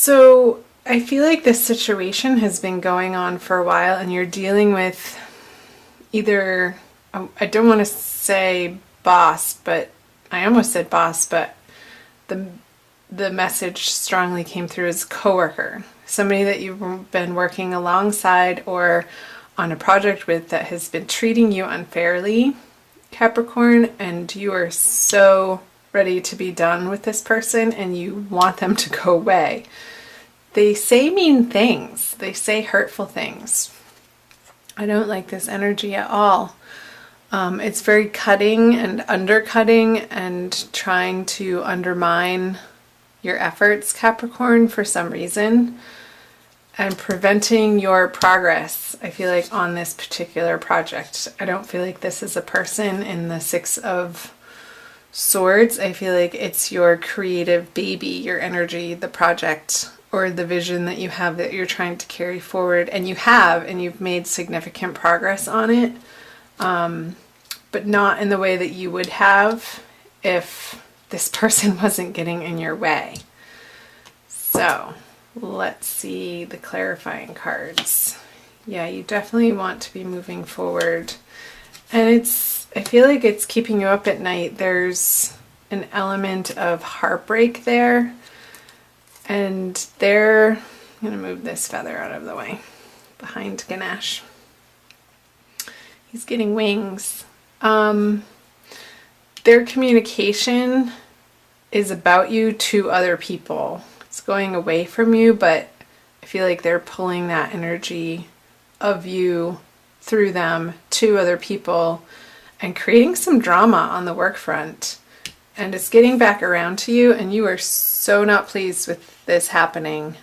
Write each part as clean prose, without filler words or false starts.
So I feel like this situation has been going on for a while and you're dealing with either, I don't want to say boss, but I almost said boss, but the the message strongly came through as coworker, somebody that you've been working alongside or on a project with that has been treating you unfairly, Capricorn, and you are so ready to be done with this person and you want them to go away. They say mean things. They say hurtful things. I don't like this energy at all. It's very cutting and undercutting and trying to undermine your efforts, Capricorn, for some reason, and preventing your progress, I feel like, on this particular project. I don't feel like this is a person in the Six of Swords. I feel like it's your creative baby, your energy, the project, or the vision that you have that you're trying to carry forward, and you have, and you've made significant progress on it, but not in the way that you would have if this person wasn't getting in your way. So let's see the clarifying cards. Yeah, you definitely want to be moving forward, and I feel like it's keeping you up at night. There's an element of heartbreak there. And I'm going to move this feather out of the way behind Ganesh. He's getting wings. Their communication is about you to other people. It's going away from you, but I feel like they're pulling that energy of you through them to other people and creating some drama on the work front. And it's getting back around to you, and you are so not pleased with this happening.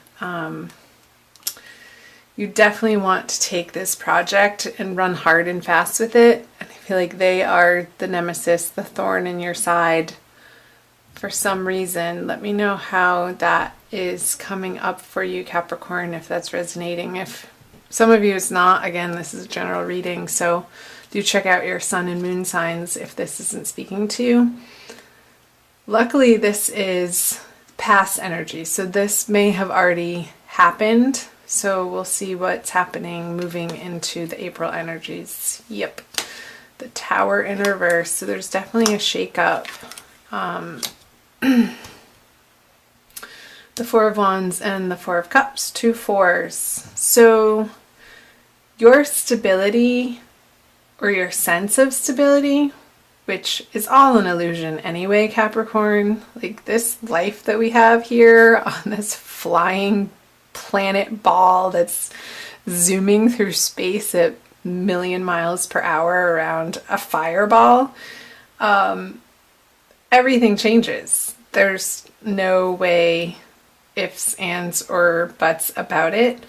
You definitely want to take this project and run hard and fast with it. And I feel like they are the nemesis, the thorn in your side for some reason. Let me know how that is coming up for you, Capricorn, if that's resonating. If some of you it's not, again, this is a general reading, so do check out your sun and moon signs if this isn't speaking to you. Luckily, this is past energy, so this may have already happened. So we'll see what's happening moving into the April energies. Yep, the Tower in reverse. So there's definitely a shake-up. The Four of Wands and the Four of Cups, 2 fours. So your stability, or your sense of stability, which is all an illusion anyway, Capricorn. Like, this life that we have here on this flying planet ball that's zooming through space at a million miles per hour around a fireball, everything changes. There's no way, ifs, ands, or buts about it.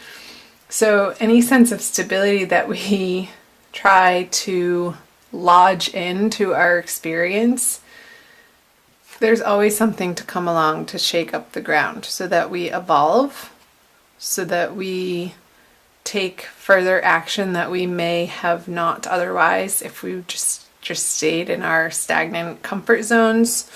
So any sense of stability that we try to lodge into our experience, there's always something to come along to shake up the ground so that we evolve, so that we take further action that we may have not otherwise if we just stayed in our stagnant comfort zones.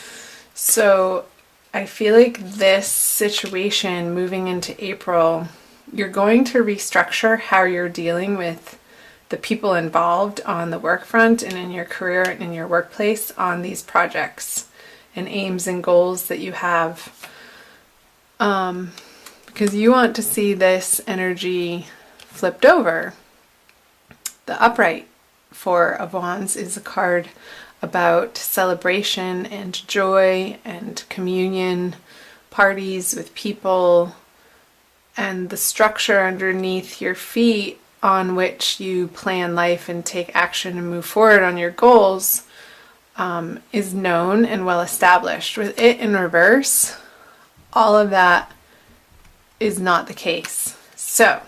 So I feel like this situation moving into April, you're going to restructure how you're dealing with the people involved on the work front and in your career and in your workplace on these projects and aims and goals that you have. Because you want to see this energy flipped over. The upright Four of Wands is a card about celebration and joy and communion, parties with people, and the structure underneath your feet on which you plan life and take action and move forward on your goals is known and well established. With it in reverse, all of that is not the case. So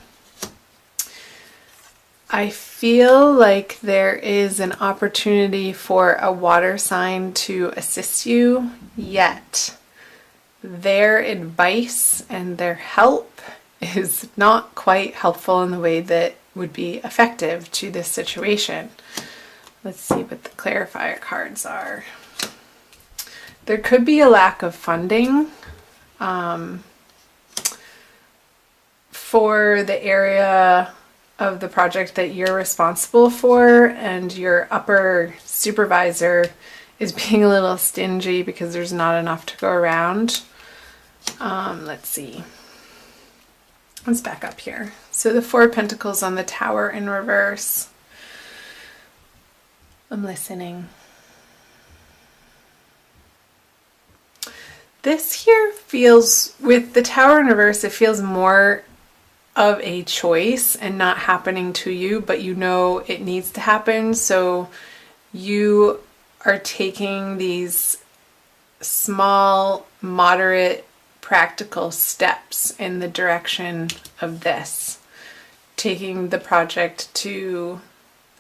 I feel like there is an opportunity for a water sign to assist you, yet their advice and their help is not quite helpful in the way that would be effective to this situation. Let's see what the clarifier cards are. There could be a lack of funding. for the area of the project that you're responsible for, and your upper supervisor is being a little stingy because there's not enough to go around. Let's see. Let's back up here. So the Four of Pentacles on the Tower in reverse. I'm listening. This here feels, with the Tower in reverse, it feels more of a choice and not happening to you, but you know it needs to happen. So you are taking these small, moderate, practical steps in the direction of this. Taking the project to,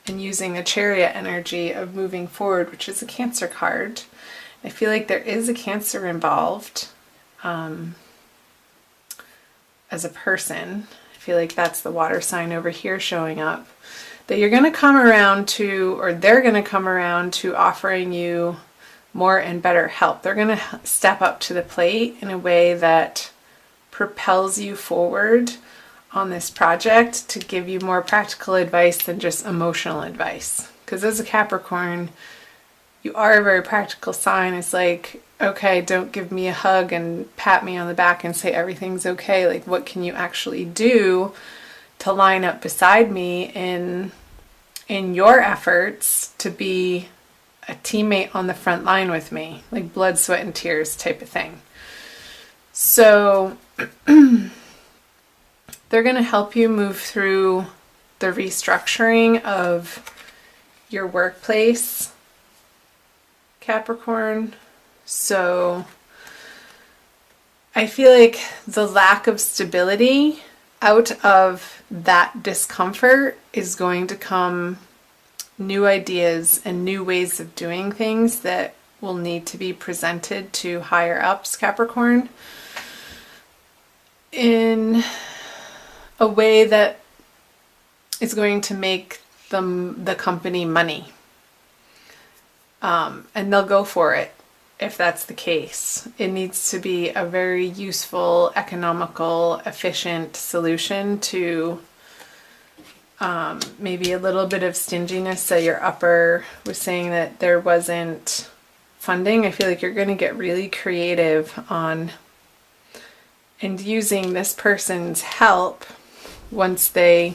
and using the Chariot energy of moving forward, which is a Cancer card. I feel like there is a Cancer involved as a person. I feel like that's the water sign over here showing up. That you're going to come around to, or they're going to come around to offering you more and better help. They're going to step up to the plate in a way that propels you forward on this project to give you more practical advice than just emotional advice. Because as a Capricorn, you are a very practical sign. It's like, okay, don't give me a hug and pat me on the back and say everything's okay. Like, what can you actually do to line up beside me in your efforts to be a teammate on the front line with me, like blood, sweat, and tears type of thing. So they're going to help you move through the restructuring of your workplace, Capricorn. So I feel like the lack of stability out of that discomfort is going to come new ideas and new ways of doing things that will need to be presented to higher ups, Capricorn, in a way that is going to make the company money. And they'll go for it if that's the case. It needs to be a very useful, economical, efficient solution to maybe a little bit of stinginess. So your upper was saying that there wasn't funding. I feel like you're going to get really creative on and using this person's help once they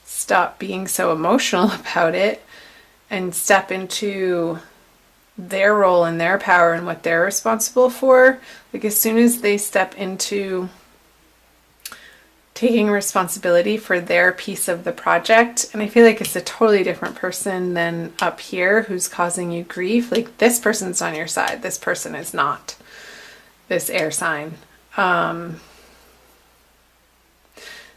stop being so emotional about it and step into their role and their power and what they're responsible for. Like, as soon as they step into taking responsibility for their piece of the project, and I feel like it's a totally different person than up here who's causing you grief. Like, this person's on your side, this person is not, this air sign.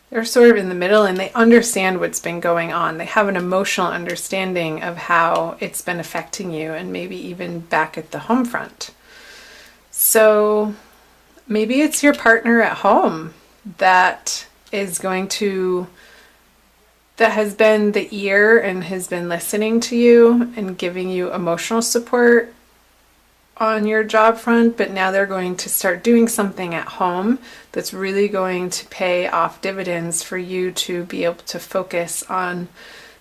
They're sort of in the middle, and they understand what's been going on. They have an emotional understanding of how it's been affecting you, and maybe even back at the home front. So maybe it's your partner at home that is going to, that has been the ear and has been listening to you and giving you emotional support on your job front, but now they're going to start doing something at home that's really going to pay off dividends for you to be able to focus on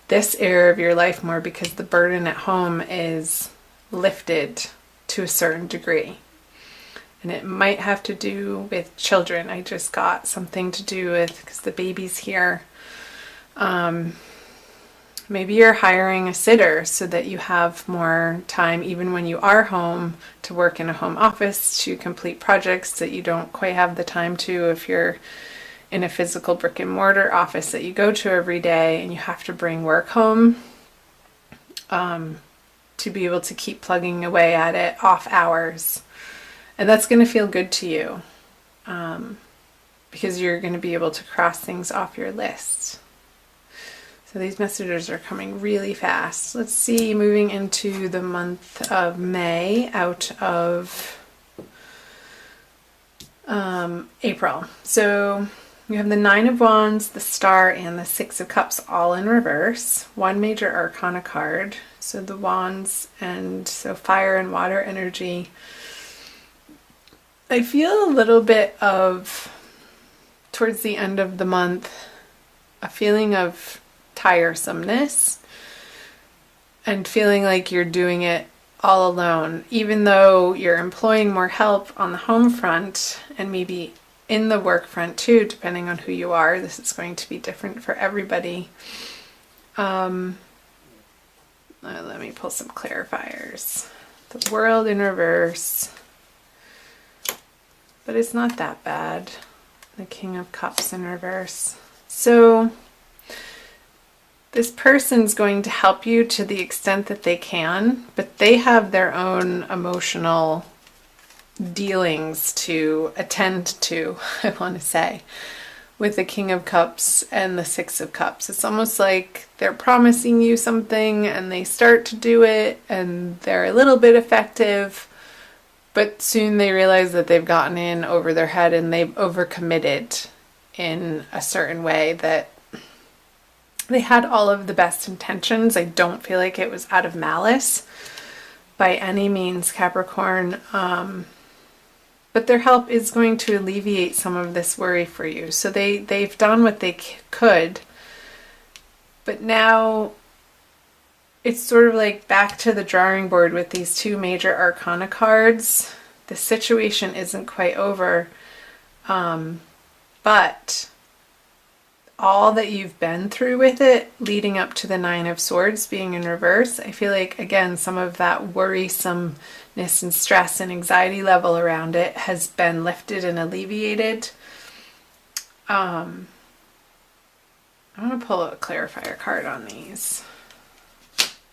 this area of your life more, because the burden at home is lifted to a certain degree. And it might have to do with children. I just got something to do with, because the baby's here. Maybe you're hiring a sitter so that you have more time, even when you are home, to work in a home office, to complete projects that you don't quite have the time to if you're in a physical brick and mortar office that you go to every day and you have to bring work home, to be able to keep plugging away at it off hours. And that's going to feel good to you, because you're going to be able to cross things off your list. So these messages are coming really fast. Let's see, moving into the month of May out of April. So you have the Nine of Wands, the Star, and the Six of Cups all in reverse. One major arcana card. So the Wands, and so fire and water energy. I feel a little bit of towards the end of the month, a feeling of tiresomeness and feeling like you're doing it all alone, even though you're employing more help on the home front and maybe in the work front too, depending on who you are. This is going to be different for everybody. Let me pull some clarifiers. The World in reverse, but it's not that bad. The King of Cups in reverse. So this person's going to help you to the extent that they can, but they have their own emotional dealings to attend to, I want to say, with the King of Cups and the Six of Cups. It's almost like they're promising you something and they start to do it and they're a little bit effective, but soon they realize that they've gotten in over their head and they've overcommitted in a certain way, that they had all of the best intentions. I don't feel like it was out of malice by any means, Capricorn. But their help is going to alleviate some of this worry for you. So they've done what they could, but now it's sort of like back to the drawing board with these two major arcana cards. The situation isn't quite over, but all that you've been through with it leading up to the Nine of Swords being in reverse, I feel like, again, some of that worrisomeness and stress and anxiety level around it has been lifted and alleviated. I'm going to pull a clarifier card on these.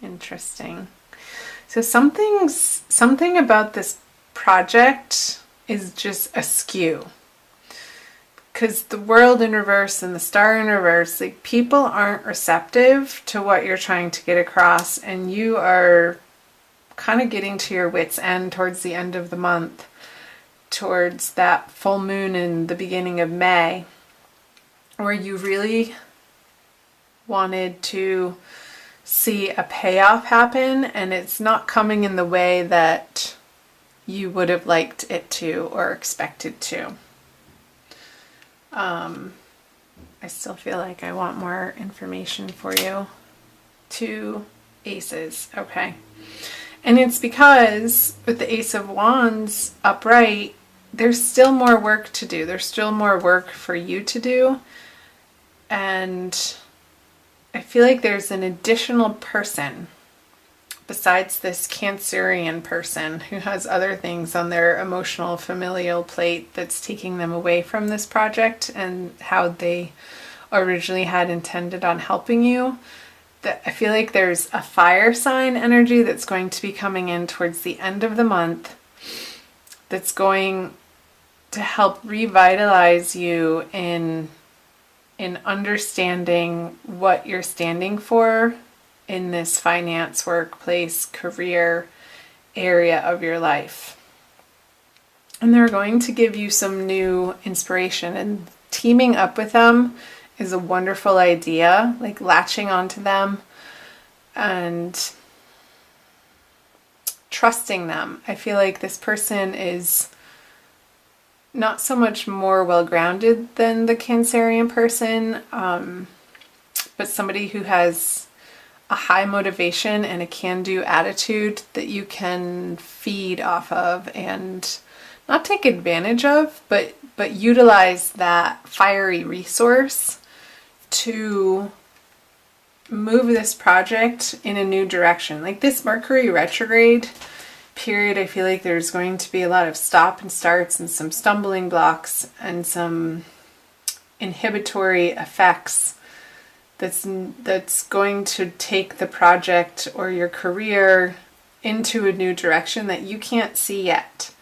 Interesting. So something about this project is just askew. Because the World in reverse and the Star in reverse, like, people aren't receptive to what you're trying to get across, and you are kind of getting to your wit's end towards the end of the month, towards that full moon in the beginning of May, where you really wanted to see a payoff happen, and it's not coming in the way that you would have liked it to or expected to. I still feel like I want more information for you. 2 aces, okay. And it's because with the Ace of Wands upright, there's still more work to do. There's still more work for you to do. And I feel like there's an additional person besides this Cancerian person who has other things on their emotional familial plate that's taking them away from this project and how they originally had intended on helping you. That I feel like there's a fire sign energy that's going to be coming in towards the end of the month that's going to help revitalize you in understanding what you're standing for in this finance, workplace, career area of your life. And they're going to give you some new inspiration, and teaming up with them is a wonderful idea, like latching onto them and trusting them. I feel like this person is not so much more well-grounded than the Cancerian person, but somebody who has a high motivation and a can-do attitude that you can feed off of and not take advantage of, but utilize that fiery resource to move this project in a new direction. Like this Mercury retrograde period, I feel like there's going to be a lot of stop and starts and some stumbling blocks and some inhibitory effects that's going to take the project or your career into a new direction that you can't see yet.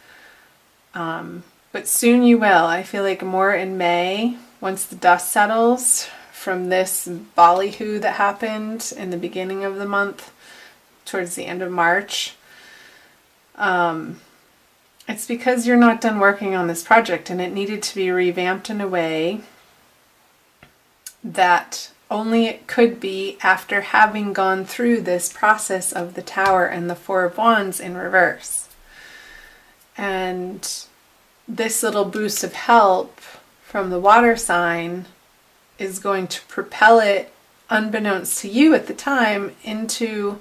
But soon you will. I feel like more in May, once the dust settles from this ballyhoo that happened in the beginning of the month, towards the end of March. It's because you're not done working on this project and it needed to be revamped in a way that only it could be after having gone through this process of the Tower and the Four of Wands in reverse. And this little boost of help from the water sign is going to propel it, unbeknownst to you at the time, into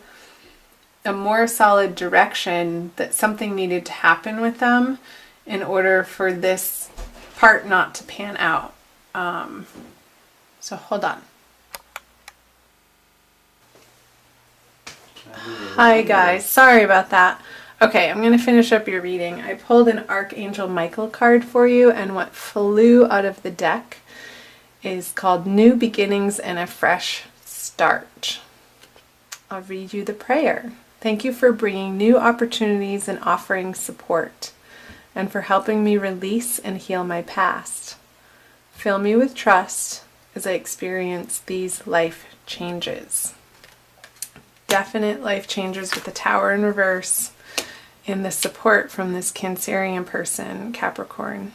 a more solid direction, that something needed to happen with them in order for this part not to pan out. So hold on. Hi guys, sorry about that. Okay, I'm going to finish up your reading. I pulled an Archangel Michael card for you, and what flew out of the deck is called New Beginnings and a Fresh Start. I'll read you the prayer. Thank you for bringing new opportunities and offering support, and for helping me release and heal my past. Fill me with trust as I experience these life changes. Definite life changes with the Tower in reverse, in the support from this Cancerian person, Capricorn.